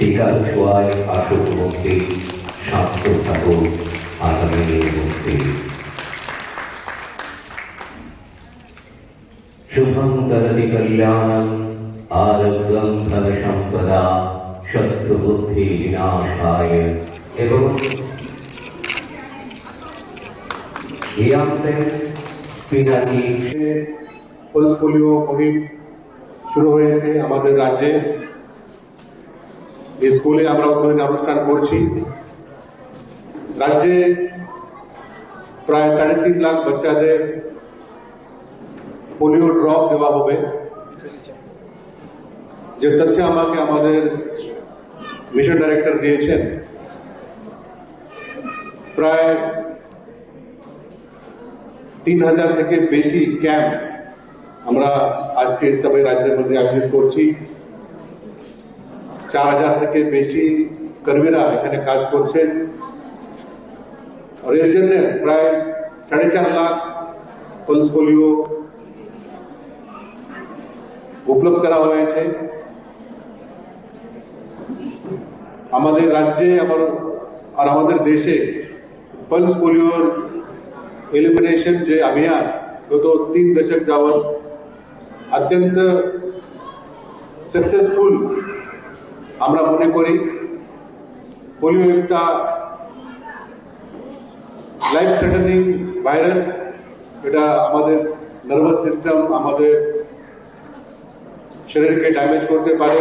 টিকার ছোঁয়ায় আসুক মুক্তি, স্বাস্থ্য থাকুক আগামীর মুক্তি। শুভং করতি কল্যাণং আরোগ্যং ধন সম্পদা শত্রু বুদ্ধি বিনাশায়। এবং পিনাকি पल्स पोलियो मुहिम शुरू হয়েছে আমাদের রাজ্যে। এই স্কুলে আমরা উদ্বোধনী অনুষ্ঠান করছি। রাজ্যে প্রায় 3.5 লাখ বাচ্চাদের পোলিও ড্রপ দেওয়া হবে। যে তথ্য আমাকে আমাদের মিশন ডাইরেক্টর দিয়েছেন, প্রায় 3000 থেকে বেশি ক্যাম্প আমরা আজকে সবাই রাজ্যের মধ্যে আয়োজন করছি। 4000 থেকে বেশি কর্মীরা এখানে কাজ করছেন। আর এর জন্য প্রায় 4.5 লাখ পলস পোলিও উপলব্ধ করা হয়েছে। আমাদের রাজ্যে আর আমাদের দেশে পলস পোলিওর এলিমিনেশন যে অভিযান গত 3 দশক যাবৎ অত্যন্ত সাকসেসফুল আমরা মনে করি। পোলিও একটা লাইফ থ্রেটানিং ভাইরাস। এটা আমাদের নার্ভাস সিস্টেম, আমাদের শরীরকে ড্যামেজ করতে পারে।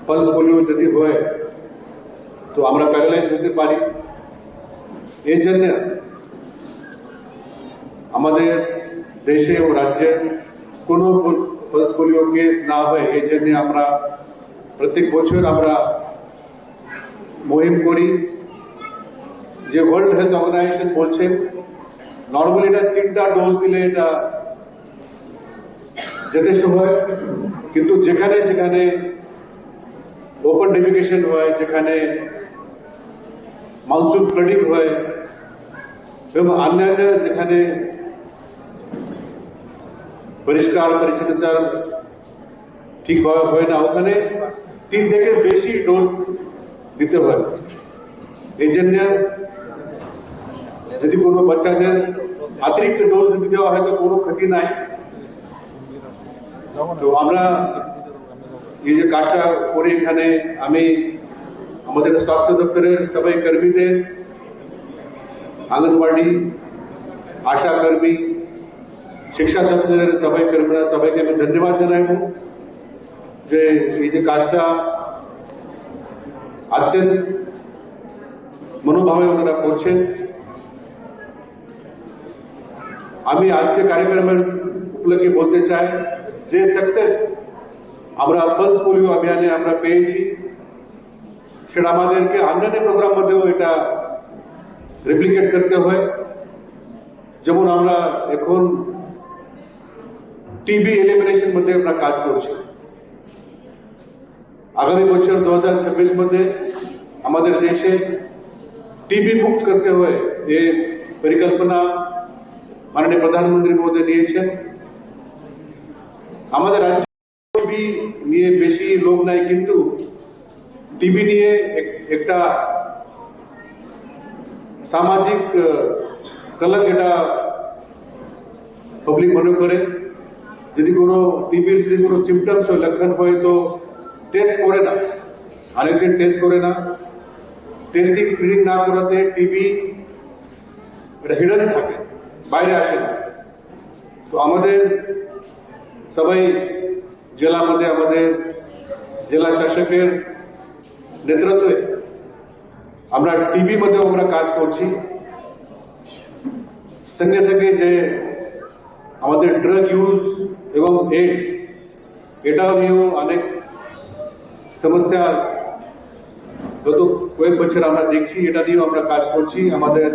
পলস পোলিও যদি হয় তো আমরা প্যারালাইজ হতে পারি। এই জন্য আমাদের দেশে ও রাজ্যে কোনো পলস পোলিও কেস না হয়, এই জন্য আমরা প্রত্যেক বছর আমরা মুহিম করি। যে ওয়ার্ল্ড হেলথ অর্গানাইজেশন বলছেন নর্মালি এটা 3টা ডোজ দিলে এটা যথেষ্ট হয়, কিন্তু যেখানে যেখানে ওপেন ডেফিকেশন হয়, যেখানে মনসুন ফ্লাডিং হয় এবং অন্যান্য যেখানে পরিষ্কার পরিচ্ছন্নতা ঠিকভাবে হয় না, ওখানে 3 থেকে বেশি ডোজ দিতে হয়। এই জন্য যদি কোনো বাচ্চাদের অতিরিক্ত ডোজ দিতে দেওয়া হয় তো কোনো ক্ষতি নাই। তো আমরা এই যে কাজটা করে এখানে আমি আমাদের স্বাস্থ্য দপ্তরের সবাই কর্মীদের, আঙ্গনবাড়ি আশা কর্মী, শিক্ষা দপ্তরের সবাই কর্মীরা সবাইকে আমি ধন্যবাদ জানাইব যে এই যে কাজটা অত্যন্ত মনোভাবে ওনারা করছেন। আমি আজকে কার্যক্রমের উপলক্ষে বলতে চাই যে সাকসেস আমরা পলস পোলিও অভিযানে আমরা পেয়েছি, সেটা আমাদেরকে অন্যান্য প্রোগ্রাম মধ্যেও এটা রেপ্লিকেট করতে হয়। যেমন আমরা এখন টিবি এলিমিনেশন মধ্যে আমরা কাজ করছি। আগামী বছর 2026 মধ্যে আমাদের দেশে টিবি মুক্ত করতে হয়, এই পরিকল্পনা মাননীয় প্রধানমন্ত্রী মহোদয় দিয়েছেন। আমাদের রাজ্যে টিবি নিয়ে বেশি লোক নাই, কিন্তু টিবি নিয়ে একটা সামাজিক কলঙ্ক এটা পাবলিক মনে করে। যদি কোনো টিবির যদি কোনো সিমটমস হয়, লক্ষণ হয় তো টেস্ট করে না, অনেকদিন টেস্ট করে না। টেস্টিং স্ক্রিনিং না করাতে টিবি এটা হিডেন থাকে, বাইরে আসে না। তো আমাদের সবাই জেলা মধ্যে আমাদের জেলা শাসকের নেতৃত্বে আমরা টিবি মধ্যে আমরা কাজ করছি। সঙ্গে সঙ্গে যে আমাদের ড্রাগ ইউজ এবং এইডস, এটাও নিয়েও অনেক সমস্যা গত কয়েক বছর আমরা দেখছি, এটা নিয়েও আমরা কাজ করছি। আমাদের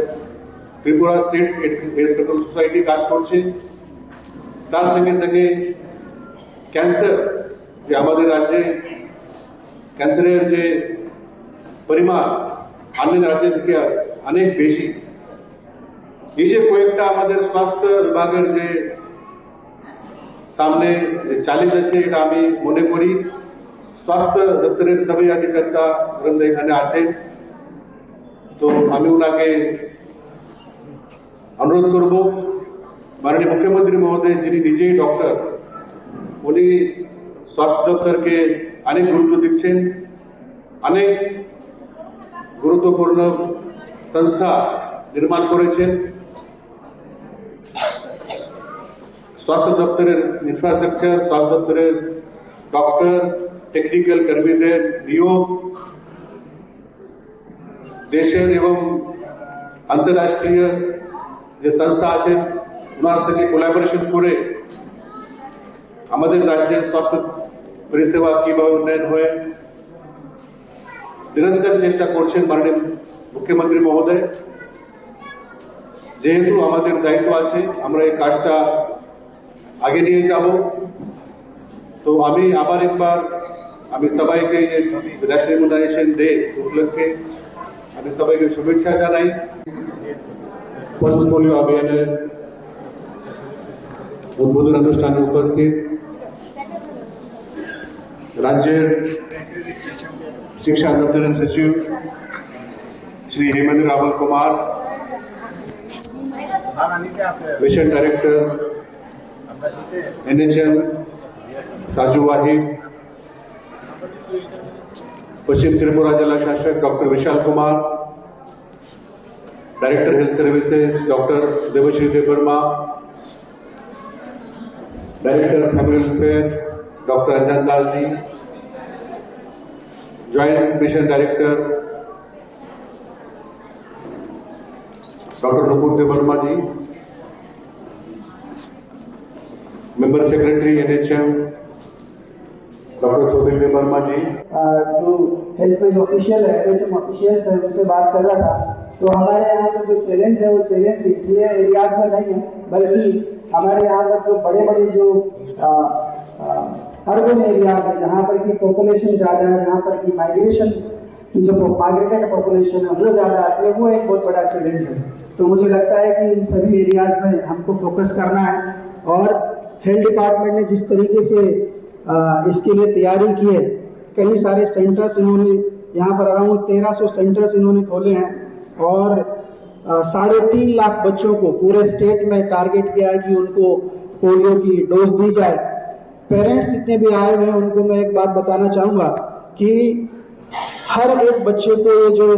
Tripura state AIDS control society কাজ করছে। তার সঙ্গে সঙ্গে ক্যান্সার, যে আমাদের রাজ্যে ক্যান্সারের যে পরিমাণ অন্য রাজ্য থেকে অনেক বেশি। এই যে কয়েকটা আমাদের স্বাস্থ্য বিভাগের যে সামনে চ্যালেঞ্জ আছে, এটা আমি মনে করি स्वास्थ्य दप्तरेर सभेय अधिकर्ता वृंद एखाने आছেন, तो আমি ওনাকে अनुरोध করব माननीय मुख्यमंत्री महोदय যিনি নিজেই डॉक्टर, উনি स्वास्थ्य दफ्तरকে अनेक गुरुत्व दिচ্ছেন, अनेक गुरुत्वपूर्ण संस्था निर्माण করেছেন। स्वास्थ्य दफ्तरेर इंफ्रास्ट्राक्चर, स्वास्थ्य दफ्तरेर डॉक्टर, टेक्निकल कर्मीদের নিয়োগ देशेर एवं अंतरराष्ट्रीय যে संस्था আছেন ওনার সাথে কোলাবোরেশন করে আমাদের রাজ্যের স্বাস্থ্য পরিষেবা কিভাবে উন্নয়ন হয় নিরন্তর চেষ্টা করছেন মাননীয় মুখ্যমন্ত্রী মহোদয়। যেহেতু আমাদের দায়িত্ব আছে আমরা এই কাজটা আগে নিয়ে যাব, তো আমি আবার একবার আমি সবাইকে ন্যাশনাল ইমিউনাইজেশন ডে উপলক্ষে আমি সবাইকে শুভেচ্ছা জানাই। पल्स पोलियो अभियाনের उद्बोधन अनुष्ठान में उपस्थित राज्य शिक्षा दफ्तर सचिव Shri Hemendra Rawal Kumar, mission director NHM Saju Wahid, पश्चिम त्रिपुरा जिला शासक doctor Vishal Kumar, director health services doctor Debashree Debbarma, director family welfare doctor Anjan Lal ji, joint mission director doctor Nupur Debbarma ji, member secretary NHM doctor Chowdhury Debbarma ji. जो हेल्थ पेज ऑफिशियल है, NHM ऑफिशियल है, उनसे बात कर रहा था, तो हमारे यहाँ पर जो चैलेंज है वो चैलेंज ये एरियाज में नहीं है, बल्कि हमारे यहाँ पर जो बड़े बड़े जो अर्बन एरियाज है जहाँ पर की पॉपुलेशन ज्यादा है, जहाँ पर की माइग्रेशन की जो माइग्रेटेड पॉपुलेशन है वो ज्यादा आती है, वो एक बहुत बड़ा चैलेंज है। तो मुझे लगता है कि इन सभी एरियाज में हमको फोकस करना है और हेल्थ डिपार्टमेंट ने जिस तरीके से इसके लिए तैयारी की है, कई सारे सेंटर्स इन्होंने यहाँ पर अराउंड 1300 सेंटर्स इन्होंने खोले हैं और 3.5 लाख बच्चों को पूरे स्टेट में टारगेट किया है कि उनको पोलियो की डोज दी जाए। पेरेंट्स जितने भी आए हुए हैं उनको मैं एक बात बताना चाहूंगा कि हर एक बच्चे को ये जो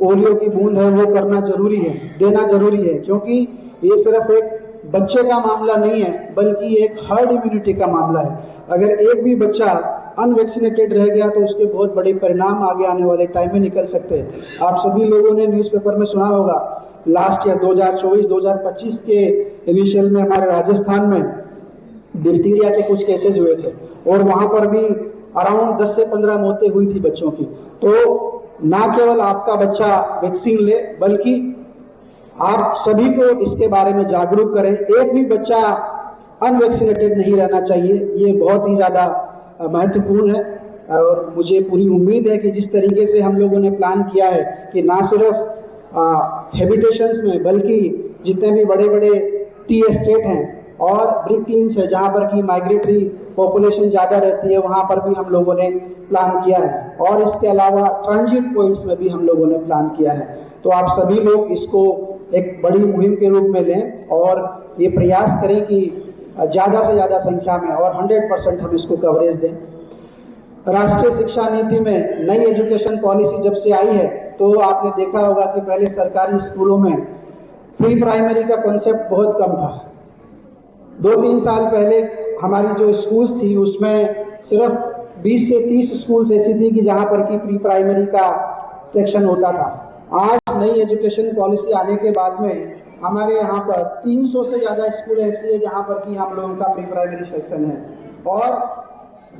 पोलियो की बूंद है वो करना जरूरी है, देना जरूरी है, क्योंकि ये सिर्फ एक बच्चे का मामला नहीं है बल्कि एक हर्ड इम्यूनिटी का मामला है। अगर एक भी बच्चा अनवैक्सीनेटेड रह गया तो उसके बहुत बड़े परिणाम आगे आने वाले टाइम में निकल सकते हैं। आप सभी लोगों ने न्यूज़पेपर में सुना होगा, लास्ट ईयर 2024-2025 के इनिशियल में हमारे राजस्थान में डिप्थीरिया के कुछ केसेज हुए थे और वहां पर भी अराउंड 10 से 15 मौतें हुई थी बच्चों की। तो ना केवल आपका बच्चा वैक्सीन ले बल्कि आप सभी को इसके बारे में जागरूक करें। एक भी बच्चा अनवैक्सीनेटेड नहीं रहना चाहिए, ये बहुत ही ज्यादा महत्वपूर्ण है। और मुझे पूरी उम्मीद है कि जिस तरीके से हम लोगों ने प्लान किया है कि ना सिर्फ हैबिटेशंस में बल्कि जितने भी बड़े बड़े टी एस्टेट हैं और ब्रिकलिंग्स है जहां पर की माइग्रेटरी पॉपुलेशन ज्यादा रहती है, वहां पर भी हम लोगों ने प्लान किया है और इसके अलावा ट्रांजिट पॉइंट्स में भी हम लोगों ने प्लान किया है। तो आप सभी लोग इसको एक बड़ी मुहिम के रूप में लें और ये प्रयास करें कि ज्यादा से ज्यादा संख्या में और 100% हम इसको कवरेज दें। राष्ट्रीय शिक्षा नीति में नई एजुकेशन पॉलिसी जब से आई है तो आपने देखा होगा कि पहले सरकारी स्कूलों में प्री प्राइमरी का कॉन्सेप्ट बहुत कम था। 2-3 साल पहले हमारी जो स्कूल्स थी उसमें सिर्फ 20 से 30 स्कूल्स ऐसी थी कि जहां पर की प्री प्राइमरी का सेक्शन होता था। आज नई एजुकेशन पॉलिसी आने के बाद में हमारे यहाँ पर 300 से ज्यादा स्कूल ऐसी है जहां पर की हम लोगों का प्री प्राइमरी सेक्शन है और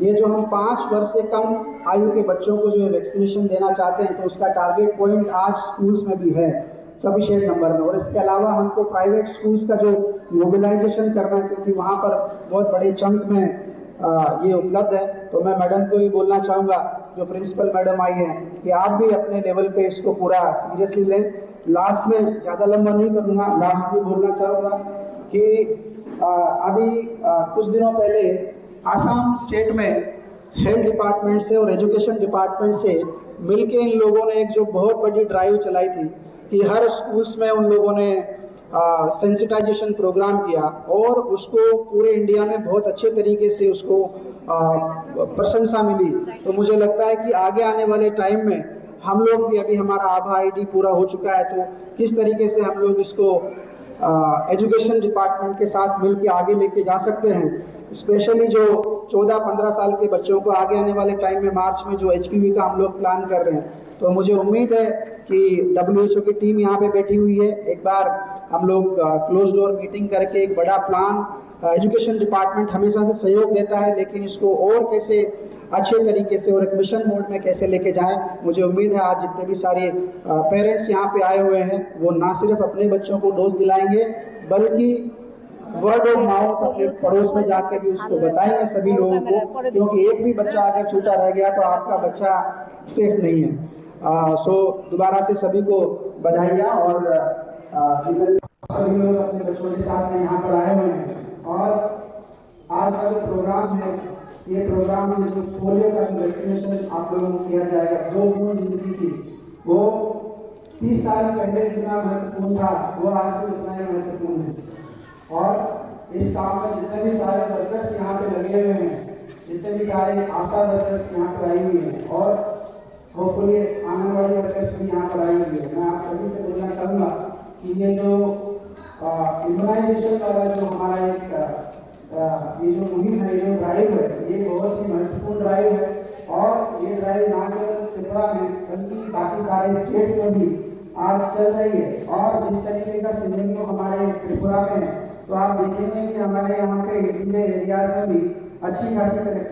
ये जो हम 5 वर्ष से कम आयु के बच्चों को जो वैक्सीनेशन देना चाहते हैं तो उसका टारगेट पॉइंट आज स्कूल्स में भी है सफिशिएंट नंबर में। और इसके अलावा हमको प्राइवेट स्कूल्स का जो मोबिलाइजेशन करना है क्योंकि वहां पर बहुत बड़े चंक में ये उपलब्ध है। तो मैं मैडम को भी बोलना चाहूंगा, जो प्रिंसिपल मैडम आई है, कि आप भी अपने लेवल पे इसको पूरा सीरियसली लें। लास्ट में ज्यादा लंबा नहीं करूंगा, लास्ट में बोलना चाहूंगा कि अभी कुछ दिनों पहले आसाम स्टेट में हेल्थ डिपार्टमेंट से और एजुकेशन डिपार्टमेंट से मिलके इन लोगों ने एक जो बहुत बड़ी ड्राइव चलाई थी कि हर स्कूल्स में उन लोगों ने सेंसिटाइजेशन प्रोग्राम किया और उसको पूरे इंडिया में बहुत अच्छे तरीके से उसको प्रशंसा मिली। तो मुझे लगता है कि आगे आने वाले टाइम में हम लोग भी, अभी हमारा आभा आईडी पूरा हो चुका है, तो किस तरीके से हम लोग इसको एजुकेशन डिपार्टमेंट के साथ मिलकर आगे लेके जा सकते हैं। स्पेशली जो 14-15 साल के बच्चों को आगे आने वाले टाइम में मार्च में जो HPV का हम लोग प्लान कर रहे हैं, तो मुझे उम्मीद है कि WHO की टीम यहाँ पे बैठी हुई है। एक बार हम लोग क्लोज डोर मीटिंग करके एक बड़ा प्लान, एजुकेशन डिपार्टमेंट हमेशा से सहयोग देता है, लेकिन इसको और कैसे अच्छे तरीके से और एक मिशन मोड में कैसे लेके जाएं। मुझे उम्मीद है आज जितने भी सारे पेरेंट्स यहाँ पे आए हुए हैं वो ना सिर्फ अपने बच्चों को डोज दिलाएंगे बल्कि वर्ड ऑफ माउथ अपने पड़ोस में जाकर भी उसको बताएंगे सभी लोगों को, क्योंकि एक भी बच्चा अगर छूटा रह गया तो आपका बच्चा सेफ नहीं है। सो दोबारा से सभी को बधाइयाँ और सभी लोग अपने बच्चों के साथ में यहाँ पर आए हुए हैं। और आज का जो प्रोग्राम है, ये प्रोग्राम में जो पोलियो का वैक्सीनेशन आप लोगों को किया जाएगा, 2 बूंद जिंदगी की, वो 30 साल पहले जितना महत्वपूर्ण था वो आज भी उतना ही महत्वपूर्ण है। और इस काम में जितने भी सारे वर्कर्स यहाँ पे लगे हुए हैं, जितने भी सारे आशा वर्कर्स यहाँ पर आई हुई हैं और होपफुली आंगनबाड़ी वर्कर्स भी यहाँ पर आई हुई है, मैं आप सभी से बोलना चाहूँगा कि ये जो इम्यूनाइजेशन वाला जो हमारा एक ये जो मुहिम है, ये ड्राइव है, ये बहुत ही महत्वपूर्ण ड्राइव है। और ये ड्राइव ना केवल त्रिपुरा में बल्कि बाकी सारे स्टेट्स में भी आज चल रही है। और जिस तरीके का सिनेरियो हमारे त्रिपुरा में है, तो आप देखेंगे कि हमारे यहाँ पे इंटीरियर एरियाज में भी अच्छी खासी कनेक्टिविटी